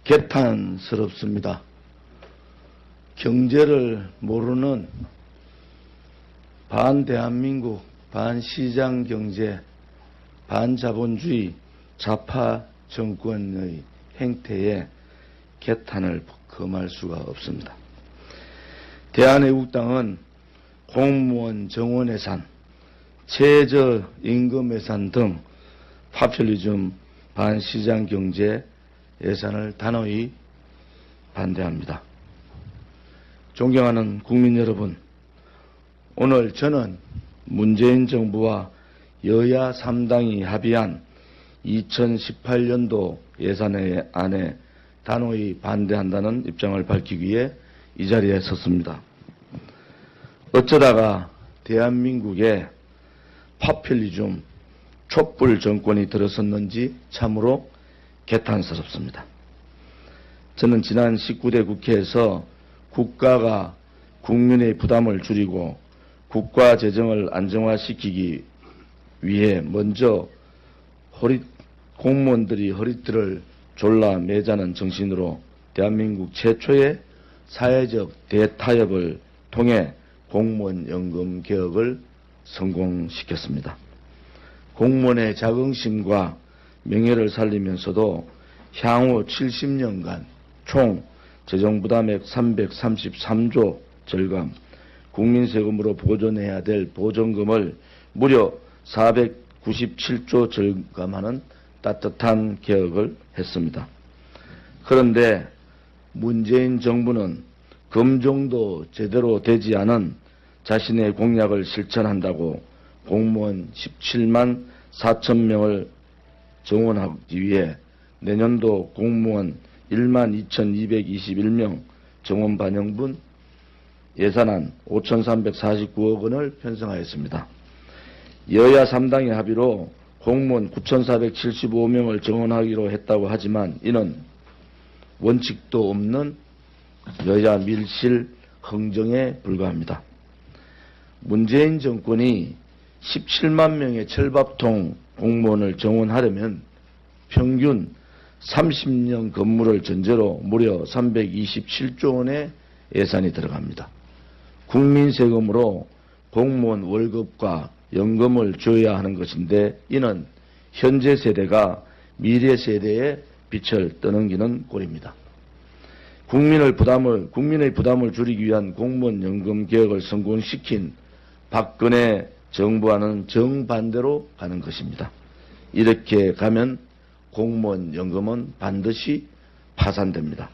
개탄스럽습니다. 경제를 모르는 반대한민국, 반시장경제, 반자본주의 좌파 정권의 행태에 개탄을 금할 수가 없습니다. 대한애국당은 공무원 정원 예산, 최저임금 예산 등 파퓰리즘 반시장경제 예산을 단호히 반대합니다. 존경하는 국민 여러분, 오늘 저는 문재인 정부와 여야 3당이 합의한 2018년도 예산안에 단호히 반대한다는 입장을 밝히기 위해 이 자리에 섰습니다. 어쩌다가 대한민국에 파퓰리즘 촛불 정권이 들어섰는지 참으로 개탄스럽습니다. 저는 지난 19대 국회에서 국가가 국민의 부담을 줄이고 국가 재정을 안정화시키기 위해 먼저 공무원들이 허리띠를 졸라 매자는 정신으로 대한민국 최초의 사회적 대타협을 통해 공무원 연금 개혁을 성공시켰습니다. 공무원의 자긍심과 명예를 살리면서도 향후 70년간 총 재정부담액 333조 절감, 국민 세금으로 보존해야 될 보전금을 무려 497조 절감하는 따뜻한 개혁을 했습니다. 그런데 문재인 정부는 검증도 제대로 되지 않은 자신의 공약을 실천한다고 공무원 17만 4천 명을 정원하기 위해 내년도 공무원 1만 2,221명 정원 반영분 예산안 5,349억 원을 편성하였습니다. 여야 3당의 합의로 공무원 9,475명을 정원하기로 했다고 하지만 이는 원칙도 없는 여야 밀실 흥정에 불과합니다. 문재인 정권이 17만 명의 철밥통 공무원을 정원하려면 평균 30년 근무를 전제로 무려 327조 원의 예산이 들어갑니다. 국민 세금으로 공무원 월급과 연금을 줘야 하는 것인데 이는 현재 세대가 미래 세대에 빛을 떠넘기는 꼴입니다. 국민의 부담을 줄이기 위한 공무원 연금 개혁을 성공시킨 박근혜 정부와는 정반대로 가는 것입니다. 이렇게 가면 공무원 연금은 반드시 파산됩니다.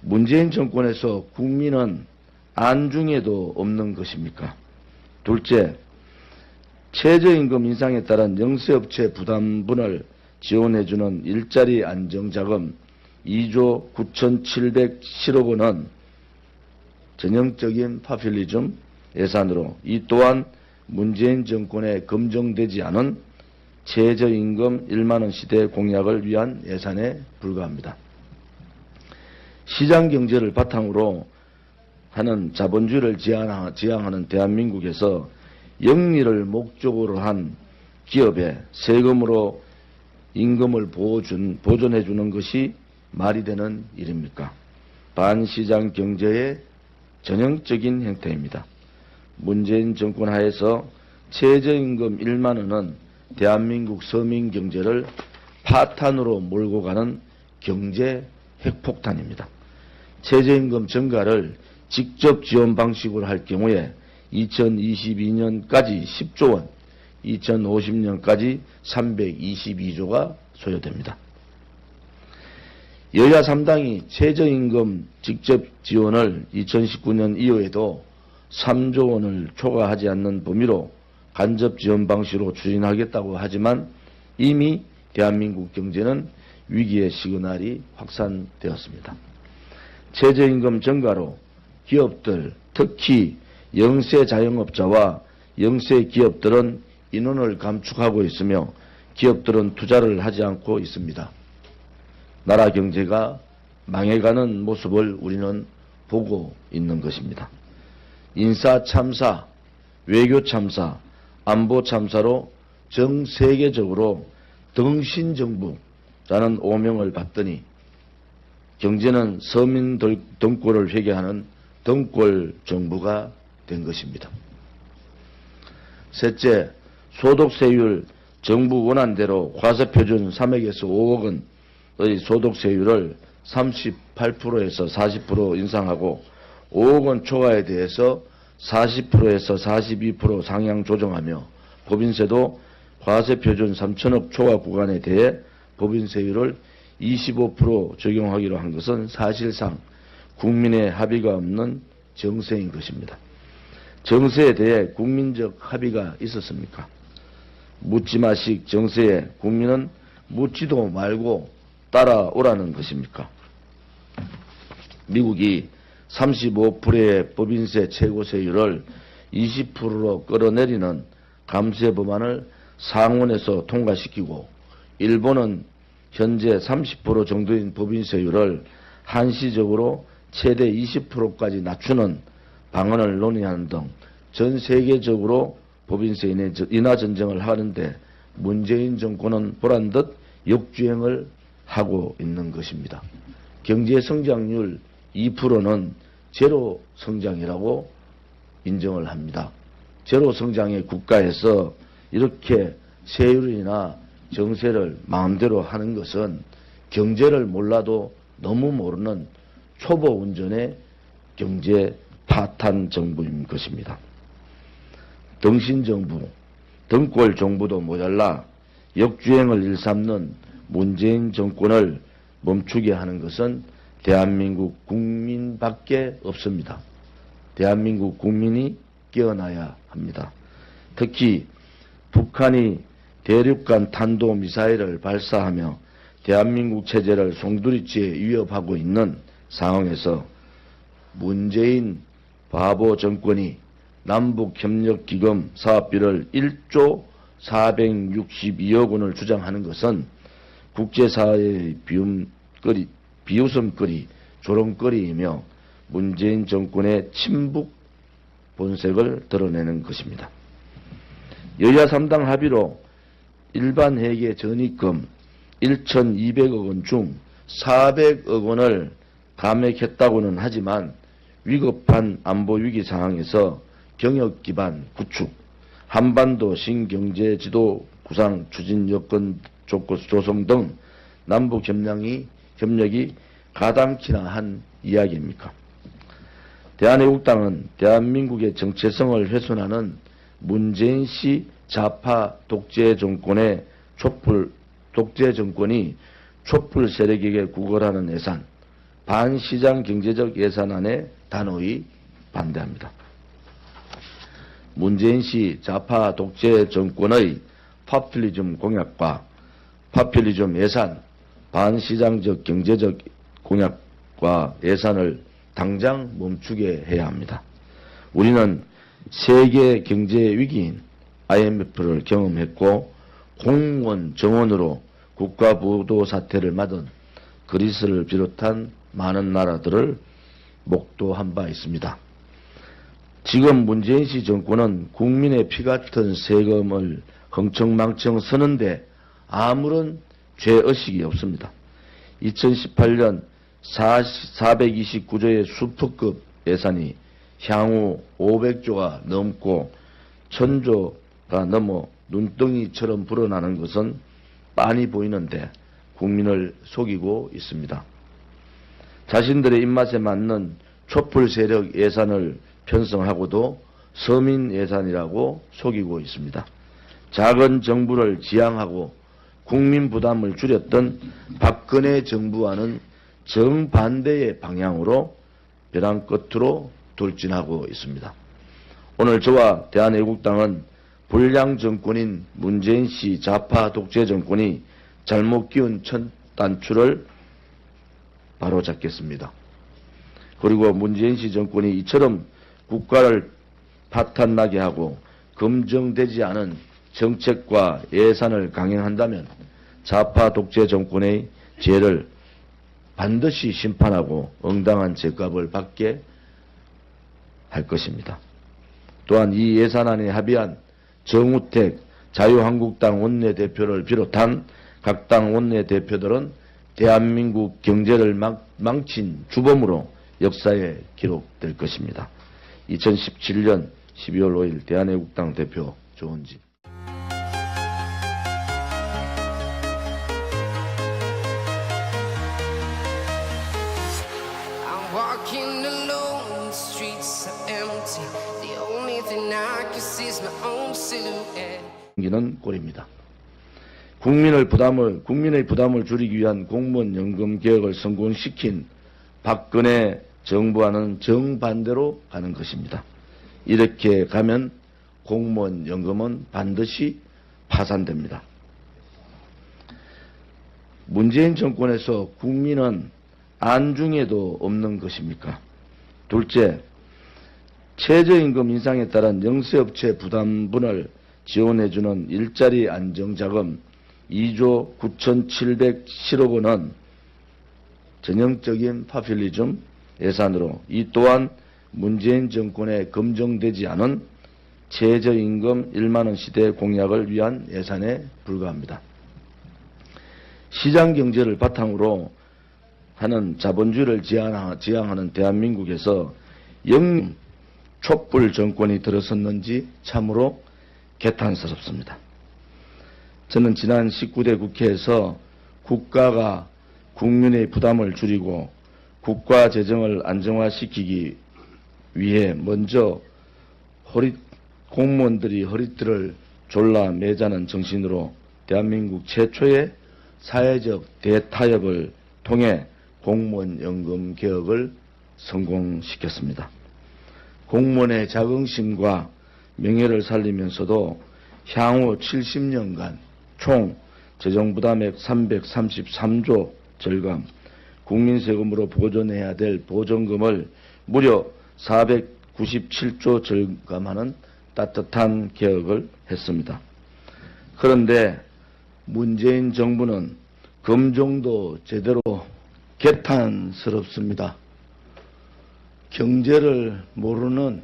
문재인 정권에서 국민은 안중에도 없는 것입니까? 둘째, 최저임금 인상에 따른 영세업체 부담분을 지원해주는 일자리 안정자금 2조 9,707억 원은 전형적인 파퓰리즘 예산으로 이 또한 문재인 정권에 검증되지 않은 최저임금 1만원 시대 공약을 위한 예산에 불과합니다. 시장경제를 바탕으로 하는 자본주의를 지향하는 대한민국에서 영리를 목적으로 한 기업에 세금으로 임금을 보존해 주는 것이 말이 되는 일입니까? 반시장 경제의 전형적인 형태입니다. 문재인 정권 하에서 최저임금 1만 원은 대한민국 서민 경제를 파탄으로 몰고 가는 경제 핵폭탄입니다. 최저임금 증가를 직접 지원 방식으로 할 경우에 2022년까지 10조 원, 2050년까지 322조가 소요됩니다. 여야 3당이 최저임금 직접 지원을 2019년 이후에도 3조 원을 초과하지 않는 범위로 간접 지원 방식으로 추진하겠다고 하지만 이미 대한민국 경제는 위기의 시그널이 확산되었습니다. 최저임금 증가로 기업들, 특히 영세 자영업자와 영세 기업들은 인원을 감축하고 있으며 기업들은 투자를 하지 않고 있습니다. 나라 경제가 망해가는 모습을 우리는 보고 있는 것입니다. 인사 참사, 외교 참사, 안보 참사로 전 세계적으로 등신 정부, 오명을 받더니 경제는 서민 등골을 회개하는 등골 정부가 된 것입니다. 셋째, 소득세율 정부 원안대로 과세표준 3억에서 5억 원의 소득세율을 38%에서 40% 인상하고 5억 원 초과에 대해서 40%에서 42% 상향 조정하며 법인세도 과세표준 3천억 초과 구간에 대해 법인세율을 25% 적용하기로 한 것은 사실상 국민의 합의가 없는 정세인 것입니다. 정세에 대해 국민적 합의가 있었습니까? 묻지마식 정세에 국민은 묻지도 말고 따라오라는 것입니까? 미국이 35%의 법인세 최고세율을 20%로 끌어내리는 감세 법안을 상원에서 통과시키고 일본은 현재 30% 정도인 법인세율을 한시적으로 최대 20%까지 낮추는 방안을 논의하는 등 전 세계적으로 법인세 인하 전쟁을 하는데 문재인 정권은 보란듯 역주행을 하고 있는 것입니다. 경제 성장률 2%는 제로 성장이라고 인정을 합니다. 제로 성장의 국가에서 이렇게 세율이나 정세를 마음대로 하는 것은 경제를 몰라도 너무 모르는 초보 운전의 경제 파탄 정부인 것입니다. 등신정부, 등골 정부도 모자라 역주행을 일삼는 문재인 정권을 멈추게 하는 것은 대한민국 국민밖에 없습니다. 대한민국 국민이 깨어나야 합니다. 특히 북한이 대륙간 탄도미사일을 발사하며 대한민국 체제를 송두리째 위협하고 있는 상황에서 문재인 바보 정권이 남북협력기금 사업비를 1조 462억 원을 주장하는 것은 국제사회의 비웃음거리, 조롱거리이며 문재인 정권의 친북 본색을 드러내는 것입니다. 여야 3당 합의로 일반 회계 전입금 1,200억 원 중 400억 원을 감액했다고는 하지만 위급한 안보 위기 상황에서 경역 기반 구축, 한반도 신경제지도 구상 추진 여건 조성 등 남북 협력이 가당키나 한 이야기입니까? 대한애국당은 대한민국의 정체성을 훼손하는 문재인 씨 좌파 독재 정권이 촛불 세력에게 구걸하는 예산, 반시장 경제적 예산안에 단호히 반대합니다. 문재인 씨 좌파 독재 정권의 파퓰리즘 공약과 파퓰리즘 예산, 반시장적 경제적 공약과 예산을 당장 멈추게 해야 합니다. 우리는 세계 경제 위기인 IMF를 경험했고 공무원 정원으로 국가부도 사태를 맞은 그리스를 비롯한 많은 나라들을 목도한 바 있습니다. 지금 문재인 씨 정권은 국민의 피 같은 세금을 흥청망청 쓰는데 아무런 죄의식이 없습니다. 2018년 429조의 슈퍼급 예산이 향후 500조가 넘고 1000조가 넘어 눈덩이처럼 불어나는 것은 빤히 보이는데 국민을 속이고 있습니다. 자신들의 입맛에 맞는 촛불 세력 예산을 편성하고도 서민 예산이라고 속이고 있습니다. 작은 정부를 지향하고 국민 부담을 줄였던 박근혜 정부와는 정반대의 방향으로 벼랑 끝으로 돌진하고 있습니다. 오늘 저와 대한애국당은 불량 정권인 문재인 씨 좌파 독재 정권이 잘못 끼운 첫 단추를 바로잡겠습니다. 그리고 문재인 씨 정권이 이처럼 국가를 파탄나게 하고 검증되지 않은 정책과 예산을 강행한다면 좌파 독재 정권의 죄를 반드시 심판하고 응당한 죄값을 받게 할 것입니다. 또한 이 예산안에 합의한 정우택 자유한국당 원내대표를 비롯한 각 당 원내대표들은 대한민국 경제를 망친 주범으로 역사에 기록될 것입니다. 2017년 12월 5일 대한애국당 대표 조은진. Walking alone, the streets are empty. The only thing I can see is my own silhouette. 는 꼴입니다. 국민의 부담을 줄이기 위한 공무원 연금 개혁을 성공시킨 박근혜 정부와는 정반대로 가는 것입니다. 이렇게 가면 공무원 연금은 반드시 파산됩니다. 문재인 정권에서 국민은 안중에도 없는 것입니까? 둘째, 최저임금 인상에 따른 영세업체 부담분을 지원해주는 일자리 안정자금 2조 9,707억 원은 전형적인 파퓰리즘 예산으로 이 또한 문재인 정권에 검증되지 않은 최저임금 1만원 시대 공약을 위한 예산에 불과합니다. 시장경제를 바탕으로 하는 자본주의를 지향하는 대한민국에서 촛불 정권이 들어섰는지 참으로 개탄스럽습니다. 저는 지난 19대 국회에서 국가가 국민의 부담을 줄이고 국가 재정을 안정화시키기 위해 먼저 공무원들이 허리띠를 졸라 매자는 정신으로 대한민국 최초의 사회적 대타협을 통해 공무원 연금 개혁을 성공시켰습니다. 공무원의 자긍심과 명예를 살리면서도 향후 70년간 총 재정부담액 333조 절감, 국민 세금으로 보존해야 될 보존금을 무려 497조 절감하는 따뜻한 개혁을 했습니다. 그런데 문재인 정부는 검증도 제대로 개탄스럽습니다. 경제를 모르는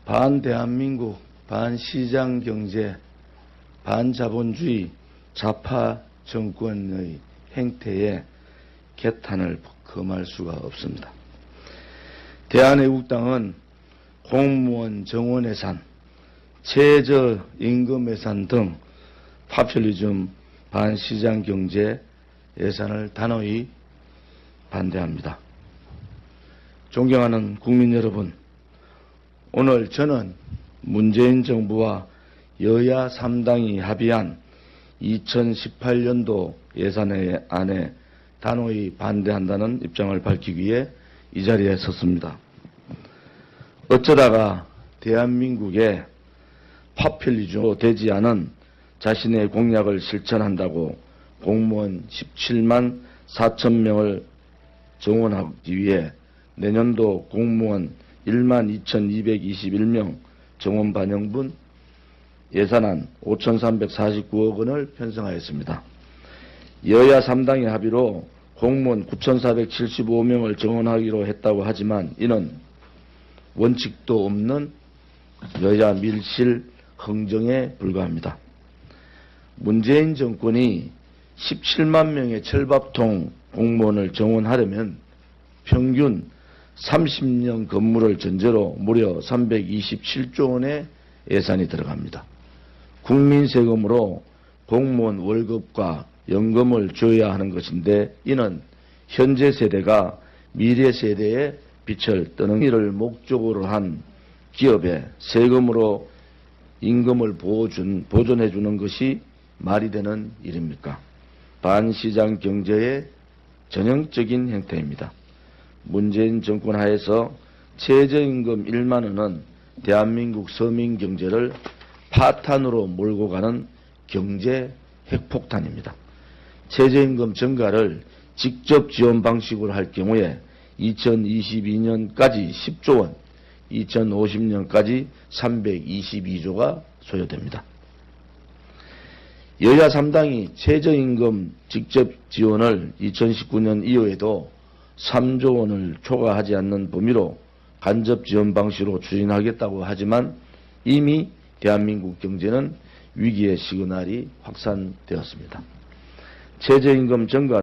반대한민국, 반시장경제, 반자본주의 좌파 정권의 행태에 개탄을 금할 수가 없습니다. 대한애국당은 공무원 정원 예산, 최저임금 예산 등 파퓰리즘 반시장경제 예산을 단호히 반대합니다. 존경하는 국민 여러분, 오늘 저는 문재인 정부와 여야 3당이 합의한 2018년도 예산안에 단호히 반대한다는 입장을 밝히기 위해 이 자리에 섰습니다. 어쩌다가 대한민국에 파퓰리즘으로 되지 않은 자신의 공약을 실천한다고 공무원 17만 4천 명을 정원하기 위해 내년도 공무원 1만 2,221명 정원 반영분 예산안 5,349억 원을 편성하였습니다. 여야 3당의 합의로 공무원 9,475명을 정원하기로 했다고 하지만 이는 원칙도 없는 여야 밀실 흥정에 불과합니다. 문재인 정권이 17만 명의 철밥통 공무원을 정원하려면 평균 30년 근무를 전제로 무려 327조 원의 예산이 들어갑니다. 국민 세금으로 공무원 월급과 연금을 줘야 하는 것인데 이는 현재 세대가 미래 세대의 빛을 뜨는 일을 목적으로 한 기업에 세금으로 임금을 보존해 주는 것이 말이 되는 일입니까? 반시장 경제의 전형적인 행태입니다. 문재인 정권 하에서 최저임금 1만 원은 대한민국 서민 경제를 파탄으로 몰고 가는 경제 핵폭탄입니다. 최저임금 증가를 직접 지원 방식으로 할 경우에 2022년까지 10조 원, 2050년까지 322조가 소요됩니다. 여야 3당이 최저임금 직접 지원을 2019년 이후에도 3조 원을 초과하지 않는 범위로 간접 지원 방식으로 추진하겠다고 하지만 이미 대한민국 경제는 위기의 시그널이 확산되었습니다. 최저임금 증가